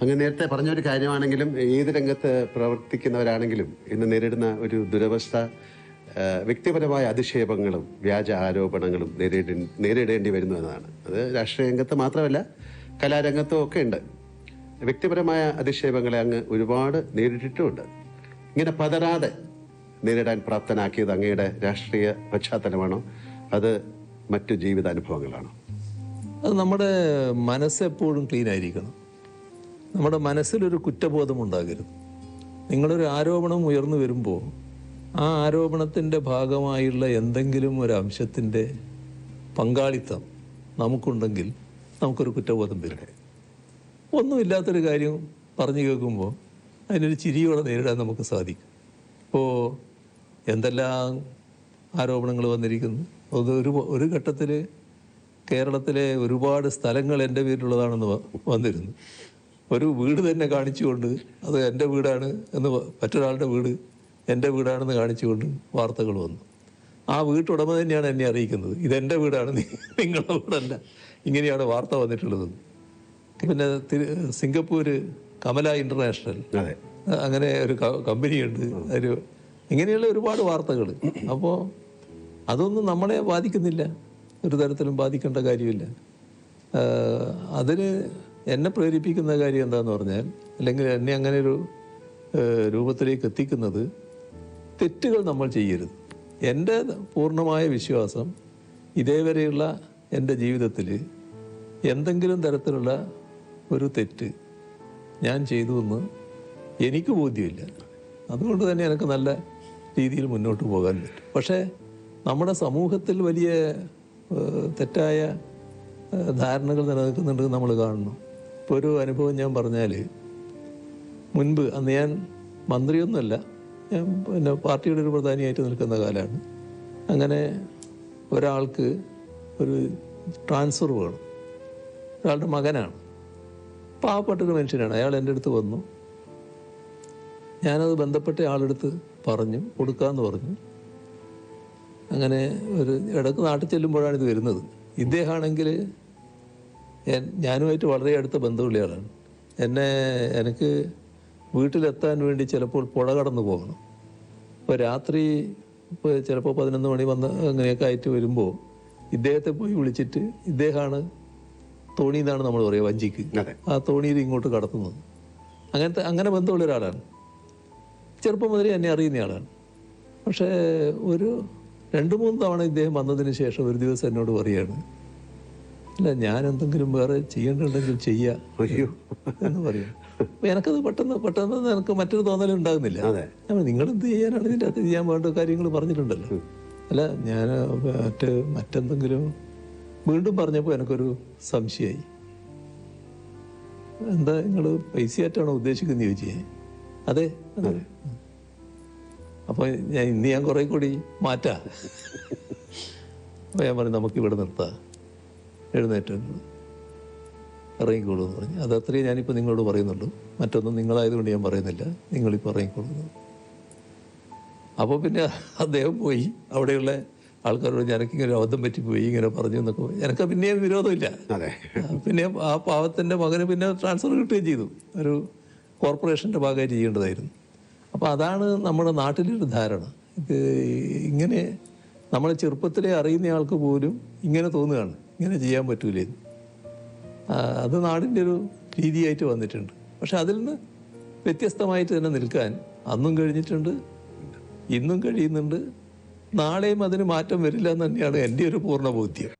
അങ്ങ് നേരത്തെ പറഞ്ഞൊരു കാര്യമാണെങ്കിലും ഏത് രംഗത്ത് പ്രവർത്തിക്കുന്നവരാണെങ്കിലും ഇന്ന് നേരിടുന്ന ഒരു ദുരവസ്ഥ വ്യക്തിപരമായ അധിക്ഷേപങ്ങളും വ്യാജ ആരോപണങ്ങളും നേരിടേണ്ടി വരുന്നു എന്നതാണ്. അത് രാഷ്ട്രീയ രംഗത്ത് മാത്രമല്ല, കലാരംഗത്തും ഒക്കെ ഉണ്ട്. വ്യക്തിപരമായ അധിക്ഷേപങ്ങളെ അങ്ങ് ഒരുപാട് നേരിട്ടിട്ടുമുണ്ട്. ഇങ്ങനെ പതരാതെ നേരിടാൻ പ്രാപ്തനാക്കിയത് അങ്ങയുടെ രാഷ്ട്രീയ പശ്ചാത്തലമാണോ, അത് മറ്റു ജീവിതാനുഭവങ്ങളാണോ? അത് നമ്മുടെ മനസ്സെപ്പോഴും ക്ലീൻ ആയിരിക്കണം. നമ്മുടെ മനസ്സിലൊരു കുറ്റബോധം ഉണ്ടാകരുത്. നിങ്ങളൊരു ആരോപണം ഉയർന്നു വരുമ്പോൾ ആ ആരോപണത്തിൻ്റെ ഭാഗമായുള്ള എന്തെങ്കിലും ഒരു അംശത്തിൻ്റെ പങ്കാളിത്തം നമുക്കുണ്ടെങ്കിൽ നമുക്കൊരു കുറ്റബോധം വരും. ഒന്നുമില്ലാത്തൊരു കാര്യം പറഞ്ഞു കേൾക്കുമ്പോൾ അതിനൊരു ചിരിയോടെ നേരിടാൻ നമുക്ക് സാധിക്കും. ഇപ്പോൾ എന്തെല്ലാം ആരോപണങ്ങൾ വന്നിരിക്കുന്നു. അത് ഒരു ഘട്ടത്തിൽ കേരളത്തിലെ ഒരുപാട് സ്ഥലങ്ങൾ എൻ്റെ പേരിലുള്ളതാണെന്ന് വന്നിരുന്നു. ഒരു വീട് തന്നെ കാണിച്ചുകൊണ്ട് അത് എൻ്റെ വീടാണ് എന്ന്, മറ്റൊരാളുടെ വീട് എൻ്റെ വീടാണെന്ന് കാണിച്ചുകൊണ്ട് വാർത്തകൾ വന്നു. ആ വീട്ടുടമ തന്നെയാണ് എന്നെ അറിയിക്കുന്നത്, ഇതെൻ്റെ വീടാണ്, നിങ്ങളുടെ വീടല്ല. ഇങ്ങനെയാണ് വാർത്ത വന്നിട്ടുള്ളത്. പിന്നെ സിംഗപ്പൂർ കമല ഇൻ്റർനാഷണൽ, അങ്ങനെ ഒരു കമ്പനിയുണ്ട്. ഇങ്ങനെയുള്ള ഒരുപാട് വാർത്തകൾ. അപ്പോൾ അതൊന്നും നമ്മളെ ബാധിക്കുന്നില്ല, ഒരു തരത്തിലും ബാധിക്കേണ്ട കാര്യമില്ല. അതിന് എന്നെ പ്രേരിപ്പിക്കുന്ന കാര്യം എന്താണെന്ന് പറഞ്ഞാൽ, അല്ലെങ്കിൽ എന്നെ അങ്ങനെ ഒരു രൂപത്തിലേക്ക് എത്തിക്കുന്നത്, തെറ്റുകൾ നമ്മൾ ചെയ്യരുത്. എൻ്റെ പൂർണ്ണമായ വിശ്വാസം ഇതേവരെയുള്ള എൻ്റെ ജീവിതത്തിൽ എന്തെങ്കിലും തരത്തിലുള്ള ഒരു തെറ്റ് ഞാൻ ചെയ്തു എന്ന് എനിക്ക് ബോധ്യമില്ല. അതുകൊണ്ട് തന്നെ എനിക്ക് നല്ല രീതിയിൽ മുന്നോട്ട് പോകാൻ പറ്റും. പക്ഷേ നമ്മുടെ സമൂഹത്തിൽ വലിയ തെറ്റായ ധാരണകൾ നിലനിൽക്കുന്നുണ്ട് നമ്മൾ കാണണം. ഇപ്പോൾ ഒരു അനുഭവം ഞാൻ പറഞ്ഞാൽ, മുൻപ് അന്ന് ഞാൻ മന്ത്രിയൊന്നുമല്ല, ഞാൻ പിന്നെ പാർട്ടിയുടെ ഒരു പ്രധാനിയായിട്ട് നിൽക്കുന്ന കാലമാണ്. അങ്ങനെ ഒരാൾക്ക് ഒരു ട്രാൻസ്ഫർ വേണം. ഒരാളുടെ മകനാണ്, പാവപ്പെട്ടൊരു മനുഷ്യനാണ്. അയാൾ എൻ്റെ അടുത്ത് വന്നു. ഞാനത് ബന്ധപ്പെട്ട ആളെടുത്ത് പറഞ്ഞു, കൊടുക്കാമെന്ന് പറഞ്ഞു. അങ്ങനെ ഒരു ഇടയ്ക്ക് നാട്ടിൽ ചെല്ലുമ്പോഴാണ് ഇത് വരുന്നത്. ഇദ്ദേഹമാണെങ്കിൽ ഞാനുമായിട്ട് വളരെ അടുത്ത ബന്ധമുള്ള ആളാണ്. എനിക്ക് വീട്ടിലെത്താൻ വേണ്ടി ചിലപ്പോൾ പുഴ കടന്നു പോകണം. അപ്പോൾ രാത്രി ചിലപ്പോൾ 11 മണി വന്ന് അങ്ങനെയൊക്കെ ആയിട്ട് വരുമ്പോൾ ഇദ്ദേഹത്തെ പോയി വിളിച്ചിട്ട്, ഇദ്ദേഹമാണ് തോണി എന്നാണ് നമ്മൾ പറയുക, വഞ്ചിക്ക്, ആ തോണിയിൽ ഇങ്ങോട്ട് കടത്തുന്നത്. അങ്ങനെ ബന്ധമുള്ള ഒരാളാണ്. ചെറുപ്പം മുതലേ എന്നെ അറിയുന്ന ആളാണ്. പക്ഷേ ഒരു 2-3 തവണ ഇദ്ദേഹം വന്നതിന് ശേഷം ഒരു ദിവസം എന്നോട് പറയാണ്, അല്ല ഞാൻ എന്തെങ്കിലും വേറെ ചെയ്യേണ്ടതുണ്ടെങ്കിൽ ചെയ്യാ എന്ന് പറയും. അപ്പം എനിക്കത് പെട്ടെന്ന് എനിക്ക് മറ്റൊരു തോന്നലും ഉണ്ടാകുന്നില്ല. നിങ്ങളെന്ത് ചെയ്യാനാണ്, ഇതിൻ്റെ അകത്ത് ചെയ്യാൻ വേണ്ട കാര്യങ്ങൾ പറഞ്ഞിട്ടുണ്ടല്ലോ. അല്ല ഞാൻ മറ്റെന്തെങ്കിലും വീണ്ടും പറഞ്ഞപ്പോൾ എനിക്കൊരു സംശയമായി. എന്താ നിങ്ങൾ പൈസയായിട്ടാണോ ഉദ്ദേശിക്കുന്നത് ചോദിച്ചേ? അതെ. അപ്പോൾ ഇന്ന് ഞാൻ കുറേ കൂടി മാറ്റാം. അപ്പോൾ ഞാൻ പറഞ്ഞു, നമുക്കിവിടെ നിർത്താം, എഴുന്നേറ്റ് ഇറങ്ങിക്കോളൂ എന്ന് പറഞ്ഞു. അതത്രയും ഞാനിപ്പോൾ നിങ്ങളോട് പറയുന്നുള്ളൂ, മറ്റൊന്നും നിങ്ങളായതുകൊണ്ട് ഞാൻ പറയുന്നില്ല, നിങ്ങളിപ്പോൾ ഇറങ്ങിക്കോളൂ. അപ്പോൾ പിന്നെ അദ്ദേഹം പോയി അവിടെയുള്ള ആൾക്കാരോട് എനിക്കിങ്ങനെ അബദ്ധം പറ്റിപ്പോയി, ഇങ്ങനെ പറഞ്ഞു എന്നൊക്കെ. എനിക്ക് പിന്നെയും വിരോധമില്ല. പിന്നെ ആ പാവത്തിൻ്റെ മകന് പിന്നെ ട്രാൻസ്ഫർ കിട്ടുകയും ചെയ്തു. ഒരു കോർപ്പറേഷൻ്റെ ഭാഗമായിട്ട് ചെയ്യേണ്ടതായിരുന്നു. അപ്പോൾ അതാണ് നമ്മുടെ നാട്ടിലൊരു ധാരണ. ഇത് ഇങ്ങനെ നമ്മളെ ചെറുപ്പത്തിലെ അറിയുന്ന ആൾക്ക് പോലും ഇങ്ങനെ തോന്നുകയാണ്, ഇങ്ങനെ ചെയ്യാൻ പറ്റൂലേ. അത് നാടിൻ്റെ ഒരു രീതിയായിട്ട് വന്നിട്ടുണ്ട്. പക്ഷെ അതിൽ നിന്ന് വ്യത്യസ്തമായിട്ട് തന്നെ നിൽക്കാൻ അന്നും കഴിഞ്ഞിട്ടുണ്ട്, ഇന്നും കഴിയുന്നുണ്ട്, നാളെയും അതിന് മാറ്റം വരില്ല എന്ന് തന്നെയാണ് എൻ്റെ ഒരു പൂർണ്ണ ബോധ്യം.